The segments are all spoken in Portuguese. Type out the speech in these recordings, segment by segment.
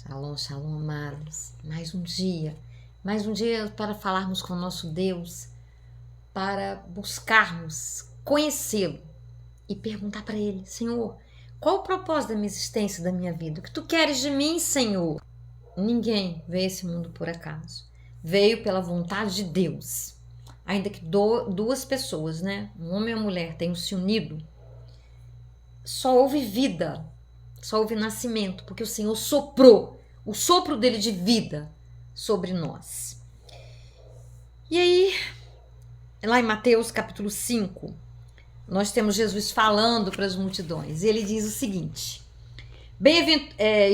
Shalom, shalom, amados. Mais um dia para falarmos com o nosso Deus, para buscarmos conhecê-lo e perguntar para Ele: Senhor, qual o propósito da minha existência, da minha vida? O que Tu queres de mim, Senhor? Ninguém veio a esse mundo por acaso. Veio pela vontade de Deus. Ainda que duas pessoas, né? Um homem e uma mulher tenham se unido, só houve vida, só houve nascimento, porque o Senhor soprou o sopro dele de vida sobre nós. E aí, lá em Mateus capítulo 5, nós temos Jesus falando para as multidões. E ele diz o seguinte: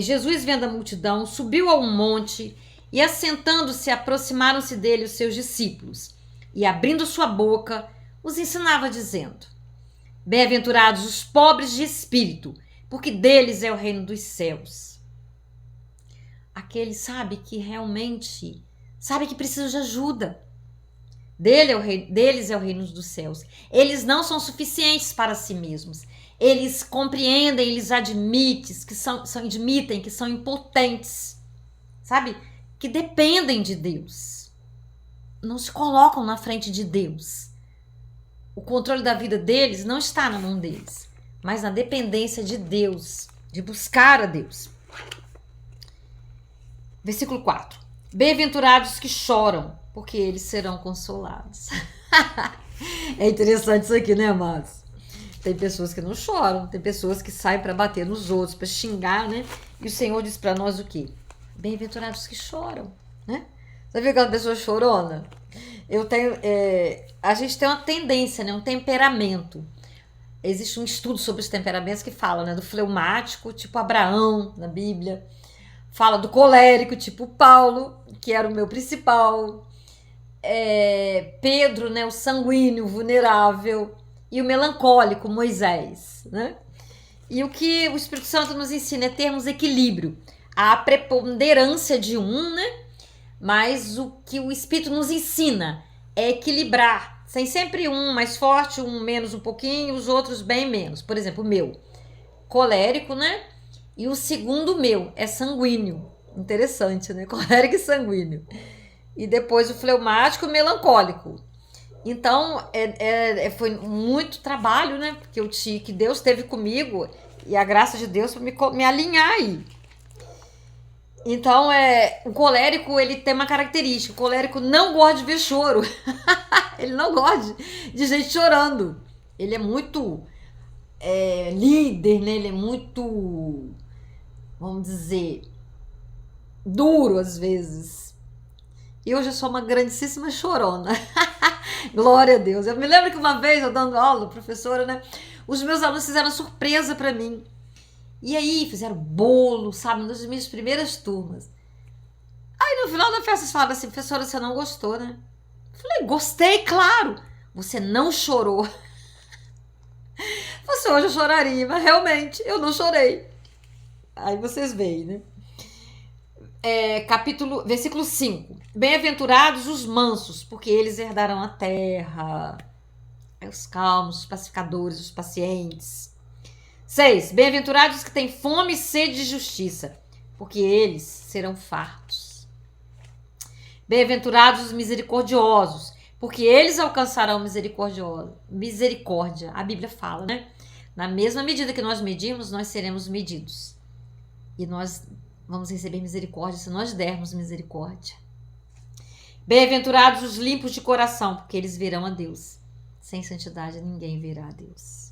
Jesus, vendo a multidão, subiu a um monte e, assentando-se, aproximaram-se dele os seus discípulos. E, abrindo sua boca, os ensinava, dizendo: Bem-aventurados os pobres de espírito, porque deles é o reino dos céus. Aquele que realmente sabe que precisa de ajuda. Deles é o reino dos céus. Eles não são suficientes para si mesmos. Eles compreendem, eles admitem que são impotentes, sabe? Que dependem de Deus. Não se colocam na frente de Deus. O controle da vida deles não está na mão deles, mas na dependência de Deus, de buscar a Deus. Versículo 4. Bem-aventurados que choram, porque eles serão consolados. É interessante isso aqui, né, amados? Tem pessoas que não choram, tem pessoas que saem para bater nos outros, para xingar, né? E o Senhor diz para nós o quê? Bem-aventurados que choram, né? Você viu aquela pessoa chorona? A gente tem uma tendência, né? Um temperamento. Existe um estudo sobre os temperamentos que fala, né? Do fleumático, tipo Abraão, na Bíblia. Fala do colérico, tipo Paulo, que era o meu principal. Pedro, né, o sanguíneo, vulnerável. E o melancólico, Moisés. Né? E o que o Espírito Santo nos ensina é termos equilíbrio. A preponderância de um, né? Mas o que o Espírito nos ensina é equilibrar. Sem sempre um mais forte, um menos um pouquinho, os outros bem menos. Por exemplo, o meu, colérico, né? E o segundo meu é sanguíneo. Interessante, né? Colérico e sanguíneo. E depois o fleumático e o melancólico. Então, foi muito trabalho, né? Que Deus teve comigo e a graça de Deus para me alinhar aí. Então, o colérico, ele tem uma característica. O colérico não gosta de ver choro. Ele não gosta de gente chorando. Ele é muito líder, né? Ele é muito, vamos dizer, duro às vezes. E hoje eu sou uma grandíssima chorona. Glória a Deus. Eu me lembro que uma vez, eu dando aula, professora, né? Os meus alunos fizeram surpresa para mim. E aí, fizeram bolo, sabe? Uma das minhas primeiras turmas. Aí, no final da festa, eles falaram assim: professora, você não gostou, né? Eu falei: gostei, claro. Você não chorou. Você hoje eu choraria, mas realmente eu não chorei. Aí vocês veem, né? Versículo 5. Bem-aventurados os mansos, porque eles herdarão a terra. Os calmos, os pacificadores, os pacientes. 6. Bem-aventurados que têm fome e sede de justiça, porque eles serão fartos. Bem-aventurados os misericordiosos, porque eles alcançarão misericórdia. A Bíblia fala, né? Na mesma medida que nós medimos, nós seremos medidos. E nós vamos receber misericórdia se nós dermos misericórdia. Bem-aventurados os limpos de coração, porque eles verão a Deus. Sem santidade ninguém verá a Deus.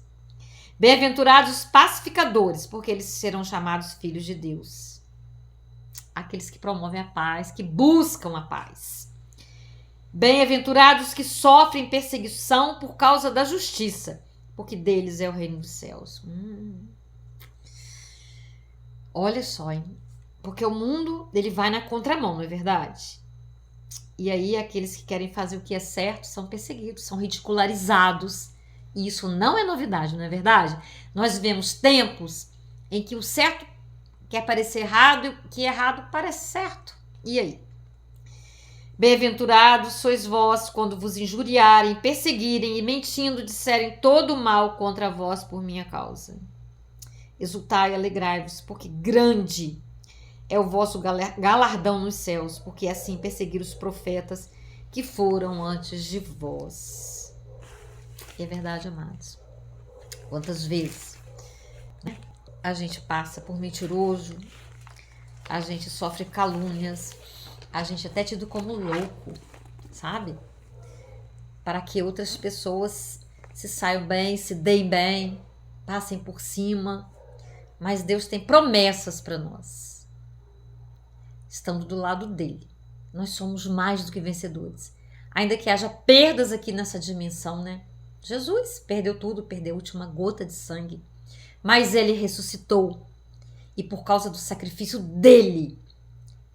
Bem-aventurados os pacificadores, porque eles serão chamados filhos de Deus. Aqueles que promovem a paz, que buscam a paz. Bem-aventurados que sofrem perseguição por causa da justiça, porque deles é o reino dos céus. Olha só, hein? Porque o mundo, ele vai na contramão, não é verdade? E aí aqueles que querem fazer o que é certo são perseguidos, são ridicularizados. E isso não é novidade, não é verdade? Nós vivemos tempos em que o certo quer parecer errado e o que é errado parece certo. E aí? Bem-aventurados sois vós quando vos injuriarem, perseguirem e mentindo disserem todo o mal contra vós por minha causa. Exultai e alegrai-vos, porque grande é o vosso galardão nos céus, porque assim perseguiram os profetas que foram antes de vós. E é verdade, amados. Quantas vezes, né, a gente passa por mentiroso, a gente sofre calúnias, a gente é até tido como louco, sabe? Para que outras pessoas se saiam bem, se deem bem, passem por cima. Mas Deus tem promessas para nós. Estamos do lado dele. Nós somos mais do que vencedores. Ainda que haja perdas aqui nessa dimensão, né? Jesus perdeu tudo, perdeu a última gota de sangue. Mas ele ressuscitou. E por causa do sacrifício dele,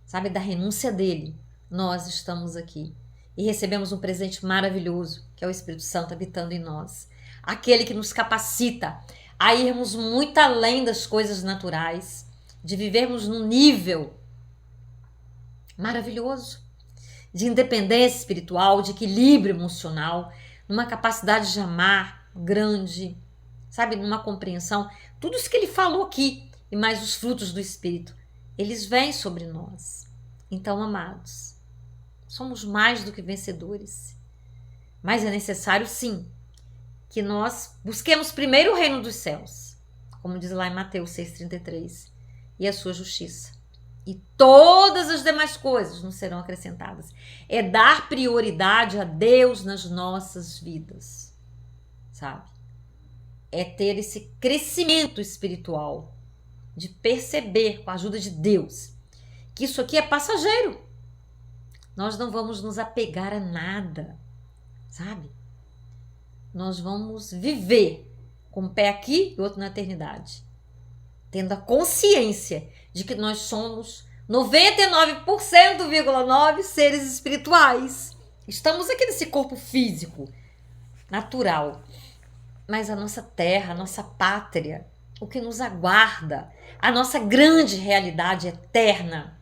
sabe, da renúncia dele, nós estamos aqui. E recebemos um presente maravilhoso, que é o Espírito Santo habitando em nós. Aquele que nos capacita a irmos muito além das coisas naturais, de vivermos num nível maravilhoso, de independência espiritual, de equilíbrio emocional, numa capacidade de amar grande, sabe, numa compreensão. Tudo isso que ele falou aqui, e mais os frutos do Espírito, eles vêm sobre nós. Então, amados, somos mais do que vencedores. Mas é necessário, sim, que nós busquemos primeiro o reino dos céus, como diz lá em Mateus 6,33, e a sua justiça. E todas as demais coisas nos serão acrescentadas. É dar prioridade a Deus nas nossas vidas, sabe? É ter esse crescimento espiritual, de perceber, com a ajuda de Deus, que isso aqui é passageiro. Nós não vamos nos apegar a nada, sabe? Nós vamos viver com um pé aqui e outro na eternidade, tendo a consciência de que nós somos 99,9% seres espirituais. Estamos aqui nesse corpo físico, natural, mas a nossa terra, a nossa pátria, o que nos aguarda, a nossa grande realidade eterna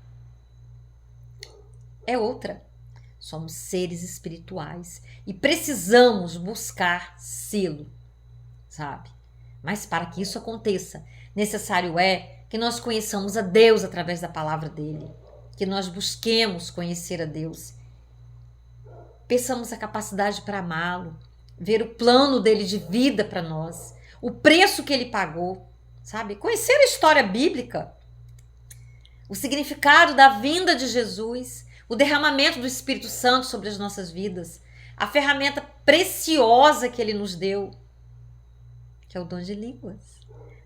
é outra. Somos seres espirituais e precisamos buscar sê-lo, sabe? Mas para que isso aconteça, necessário é que nós conheçamos a Deus através da palavra dele, que nós busquemos conhecer a Deus, peçamos a capacidade para amá-lo, ver o plano dele de vida para nós, o preço que ele pagou, sabe? Conhecer a história bíblica, o significado da vinda de Jesus, o derramamento do Espírito Santo sobre as nossas vidas, a ferramenta preciosa que ele nos deu, que é o dom de línguas,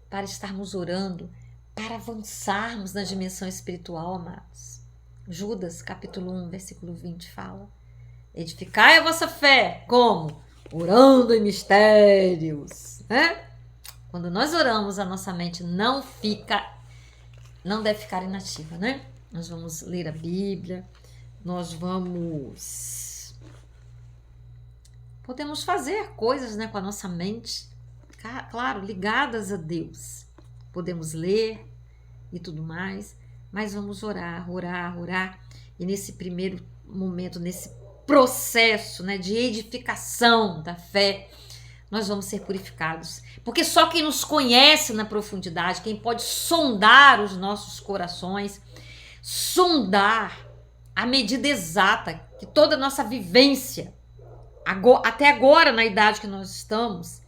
para estarmos orando, para avançarmos na dimensão espiritual, amados. Judas, capítulo 1, versículo 20, fala: edificai a vossa fé, como? Orando em mistérios, né? Quando nós oramos, a nossa mente não deve ficar inativa, né? Nós vamos ler a Bíblia, podemos fazer coisas, né, com a nossa mente, claro, ligadas a Deus. Podemos ler e tudo mais, mas vamos orar. E nesse primeiro momento, nesse processo, né, de edificação da fé, nós vamos ser purificados. Porque só quem nos conhece na profundidade, quem pode sondar os nossos corações, sondar a medida exata que toda a nossa vivência, até agora na idade que nós estamos,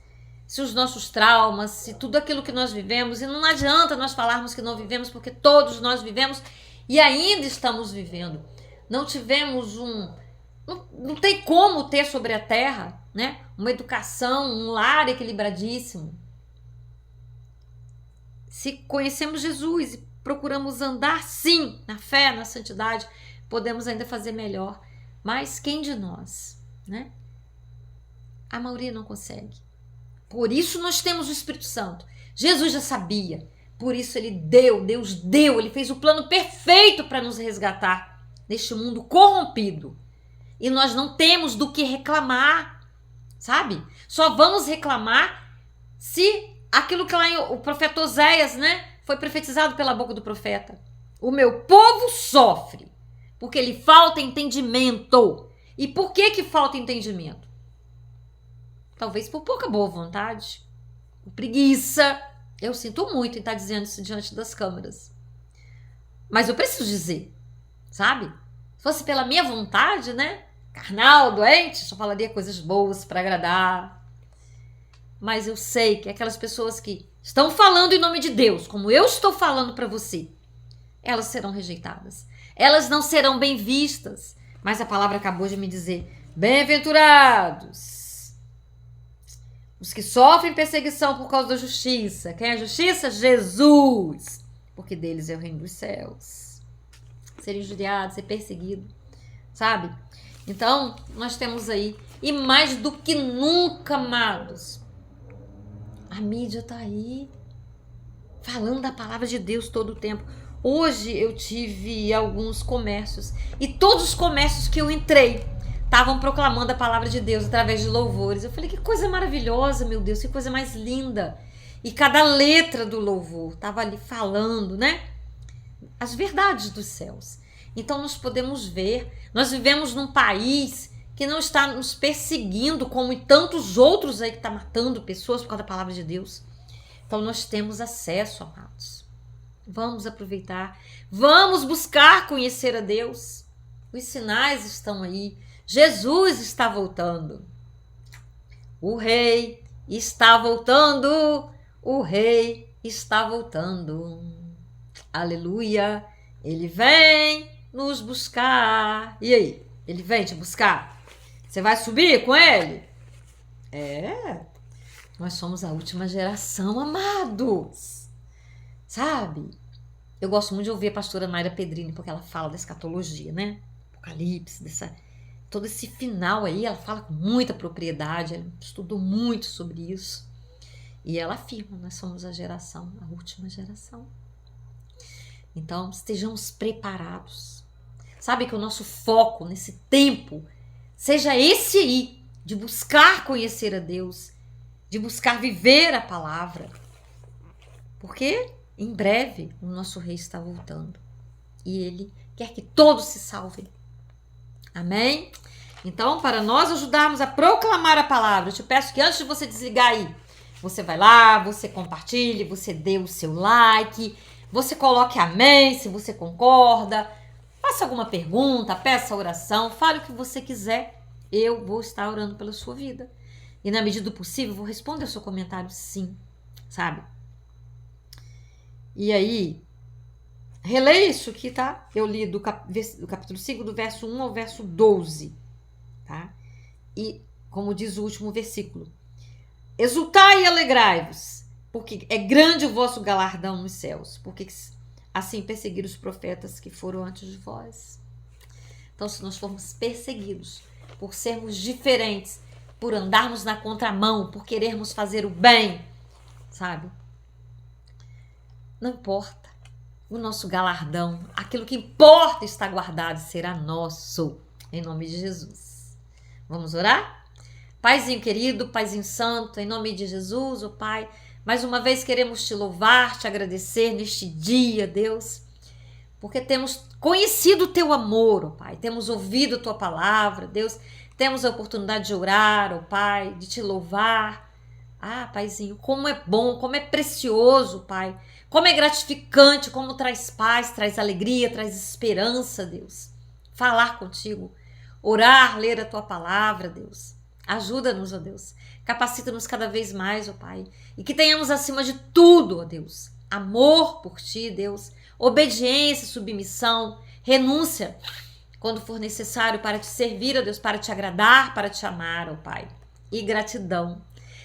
se os nossos traumas, se tudo aquilo que nós vivemos, e não adianta nós falarmos que não vivemos, porque todos nós vivemos e ainda estamos vivendo. Não tivemos não tem como ter sobre a terra, né, uma educação, um lar equilibradíssimo. Se conhecemos Jesus e procuramos andar, sim, na fé, na santidade, podemos ainda fazer melhor. Mas quem de nós, né? A maioria não consegue. Por isso nós temos o Espírito Santo. Jesus já sabia. Por isso Deus deu, ele fez o plano perfeito para nos resgatar neste mundo corrompido. E nós não temos do que reclamar, sabe? Só vamos reclamar se aquilo que lá o profeta Oséias, né, foi profetizado pela boca do profeta. O meu povo sofre porque lhe falta entendimento. E por que falta entendimento? Talvez por pouca boa vontade, por preguiça. Eu sinto muito em estar dizendo isso diante das câmeras. Mas eu preciso dizer, sabe? Se fosse pela minha vontade, né? Carnal, doente, só falaria coisas boas para agradar. Mas eu sei que aquelas pessoas que estão falando em nome de Deus, como eu estou falando para você, elas serão rejeitadas. Elas não serão bem vistas. Mas a palavra acabou de me dizer: bem-aventurados os que sofrem perseguição por causa da justiça. Quem é a justiça? Jesus. Porque deles é o reino dos céus. Ser injuriado, ser perseguido, sabe? Então, nós temos aí, e mais do que nunca, amados, a mídia tá aí, falando da palavra de Deus todo o tempo. Hoje eu tive alguns comércios, e todos os comércios que eu entrei estavam proclamando a palavra de Deus através de louvores. Eu falei, que coisa maravilhosa, meu Deus, que coisa mais linda. E cada letra do louvor estava ali falando, né? As verdades dos céus. Então nós podemos ver, nós vivemos num país que não está nos perseguindo como em tantos outros aí que está matando pessoas por causa da palavra de Deus. Então nós temos acesso, amados. Vamos aproveitar, vamos buscar conhecer a Deus. Os sinais estão aí. Jesus está voltando. O rei está voltando. O rei está voltando. Aleluia. Ele vem nos buscar. E aí? Ele vem te buscar? Você vai subir com ele? Nós somos a última geração, amados. Sabe? Eu gosto muito de ouvir a pastora Mayra Pedrini, porque ela fala da escatologia, né? Apocalipse, todo esse final aí, ela fala com muita propriedade, ela estudou muito sobre isso. E ela afirma, nós somos a última geração. Então, estejamos preparados. Sabe, que o nosso foco nesse tempo seja esse aí, de buscar conhecer a Deus, de buscar viver a palavra. Porque em breve o nosso rei está voltando. E ele quer que todos se salvem. Amém? Então, para nós ajudarmos a proclamar a palavra, eu te peço que antes de você desligar aí, você vai lá, você compartilhe, você dê o seu like, você coloque amém se você concorda, faça alguma pergunta, peça oração, fale o que você quiser, eu vou estar orando pela sua vida. E na medida do possível, vou responder o seu comentário sim, sabe? E aí, releia isso aqui, tá? Eu li do capítulo 5, do verso 1 ao verso 12, tá? E, como diz o último versículo, exultai e alegrai-vos, porque é grande o vosso galardão nos céus, porque assim perseguiram os profetas que foram antes de vós. Então, se nós formos perseguidos por sermos diferentes, por andarmos na contramão, por querermos fazer o bem, sabe? Não importa. O nosso galardão, aquilo que importa está guardado e será nosso, em nome de Jesus. Vamos orar? Paizinho querido, Paizinho santo, em nome de Jesus, ó Pai, mais uma vez queremos te louvar, te agradecer neste dia, Deus, porque temos conhecido o teu amor, ó Pai, temos ouvido a tua palavra, Deus, temos a oportunidade de orar, ó Pai, de te louvar. Ah, Paizinho, como é bom, como é precioso, Pai, como é gratificante, como traz paz, traz alegria, traz esperança, Deus. Falar contigo, orar, ler a tua palavra, Deus. Ajuda-nos, ó Deus. Capacita-nos cada vez mais, ó Pai. E que tenhamos acima de tudo, ó Deus, amor por ti, Deus. Obediência, submissão, renúncia, quando for necessário para te servir, ó Deus, para te agradar, para te amar, ó Pai. E gratidão.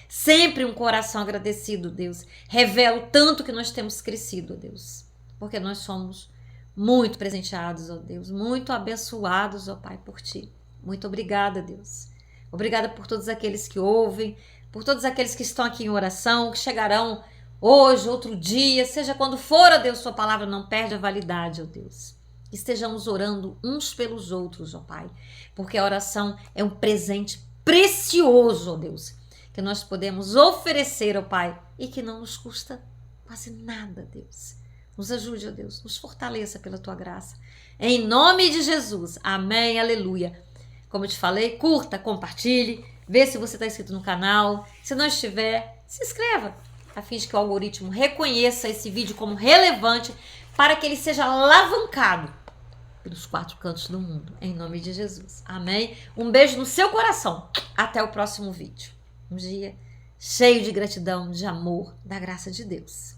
Sempre um coração agradecido, Deus. Revela o tanto que nós temos crescido, ó Deus. Porque nós somos muito presenteados, ó Deus. Muito abençoados, ó Pai, por ti. Muito obrigada, Deus. Obrigada por todos aqueles que ouvem, por todos aqueles que estão aqui em oração, que chegarão hoje, outro dia, seja quando for, ó Deus, sua palavra não perde a validade, ó Deus. Estejamos orando uns pelos outros, ó Pai. Porque a oração é um presente precioso, ó Deus, que nós podemos oferecer ao Pai e que não nos custa quase nada, Deus. Nos ajude, ó Deus, nos fortaleça pela tua graça. Em nome de Jesus, amém, aleluia. Como eu te falei, curta, compartilhe, vê se você está inscrito no canal. Se não estiver, se inscreva, a fim de que o algoritmo reconheça esse vídeo como relevante para que ele seja alavancado pelos 4 cantos do mundo, em nome de Jesus. Amém? Um beijo no seu coração. Até o próximo vídeo. Um dia cheio de gratidão, de amor, da graça de Deus.